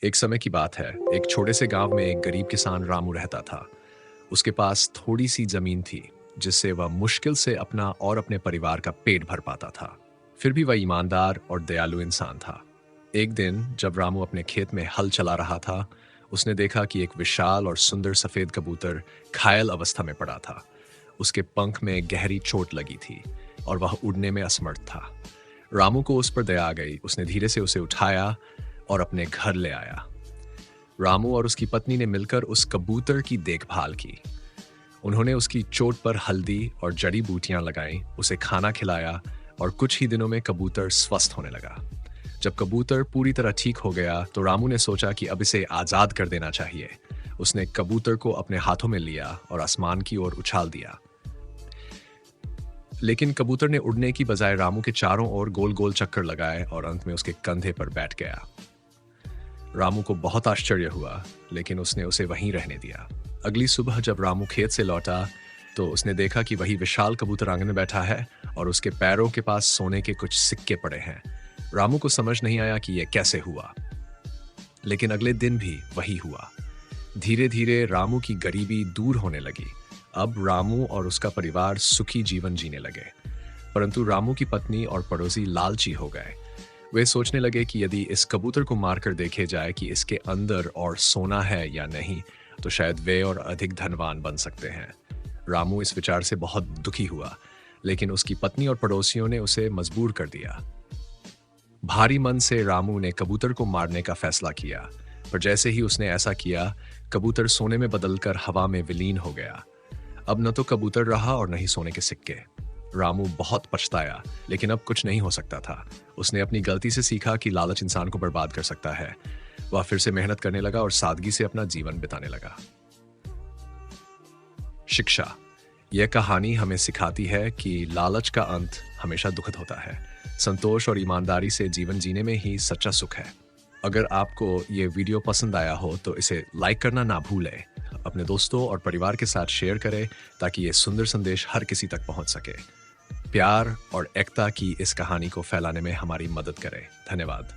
एक समय की बात है, एक छोटे से गांव में एक गरीब किसान रामू रहता था। उसके पास थोड़ी सी जमीन थी, जिससे वह मुश्किल से अपना और अपने परिवार का पेट भर पाता था। फिर भी वह ईमानदार और दयालु इंसान था। एक दिन जब रामू अपने खेत में हल चला रहा था, उसने देखा कि एक विशाल और सुंदर सफेद कबूतर घायल अवस्था में पड़ा था। उसके पंख में गहरी चोट लगी थी और वह उड़ने में असमर्थ था। रामू को उस पर दया आ गई। उसने धीरे से उसे उठाया और अपने घर ले आया। रामू और उसकी पत्नी ने मिलकर उस कबूतर की देखभाल की। उन्होंने उसकी चोट पर हल्दी और जड़ी बूटियां लगाईं, उसे खाना खिलाया और कुछ ही दिनों में कबूतर स्वस्थ होने लगा। जब कबूतर पूरी तरह ठीक हो गया तो रामू ने सोचा कि अब इसे आजाद कर देना चाहिए। उसने कबूतर को अपने हाथों में लिया और आसमान की ओर उछाल दिया। लेकिन कबूतर ने उड़ने की बजाय रामू के चारों ओर गोल गोल चक्कर लगाए और अंत में उसके कंधे पर बैठ गया। रामू को बहुत आश्चर्य हुआ, लेकिन उसने उसे वहीं रहने दिया। अगली सुबह जब रामू खेत से लौटा तो उसने देखा कि वही विशाल कबूतर आंगन में बैठा है और उसके पैरों के पास सोने के कुछ सिक्के पड़े हैं। रामू को समझ नहीं आया कि यह कैसे हुआ, लेकिन अगले दिन भी वही हुआ। धीरे धीरे रामू की गरीबी दूर होने लगी। अब रामू और उसका परिवार सुखी जीवन जीने लगे। परंतु रामू की पत्नी और पड़ोसी लालची हो गए। वे सोचने लगे कि यदि इस कबूतर को मारकर देखे जाए कि इसके अंदर और सोना है या नहीं, तो शायद वे और अधिक धनवान बन सकते हैं। रामू इस विचार से बहुत दुखी हुआ, लेकिन उसकी पत्नी और पड़ोसियों ने उसे मजबूर कर दिया। भारी मन से रामू ने कबूतर को मारने का फैसला किया, पर जैसे ही उसने ऐसा किया, कबूतर सोने में बदलकर हवा में विलीन हो गया। अब न तो कबूतर रहा और न ही सोने के सिक्के। रामू बहुत पछताया, लेकिन अब कुछ नहीं हो सकता था। उसने अपनी गलती से सीखा कि लालच इंसान को बर्बाद कर सकता है। वह फिर से मेहनत करने लगा और सादगी से अपना जीवन बिताने लगा। शिक्षा। यह कहानी हमें सिखाती है कि लालच का अंत हमेशा दुखद होता है। संतोष और ईमानदारी से जीवन जीने में ही सच्चा सुख है। अगर आपको ये वीडियो पसंद आया हो तो इसे लाइक करना ना भूलें। अपने दोस्तों और परिवार के साथ शेयर करें ताकि ये सुंदर संदेश हर किसी तक पहुंच सके। प्यार और एकता की इस कहानी को फैलाने में हमारी मदद करें। धन्यवाद।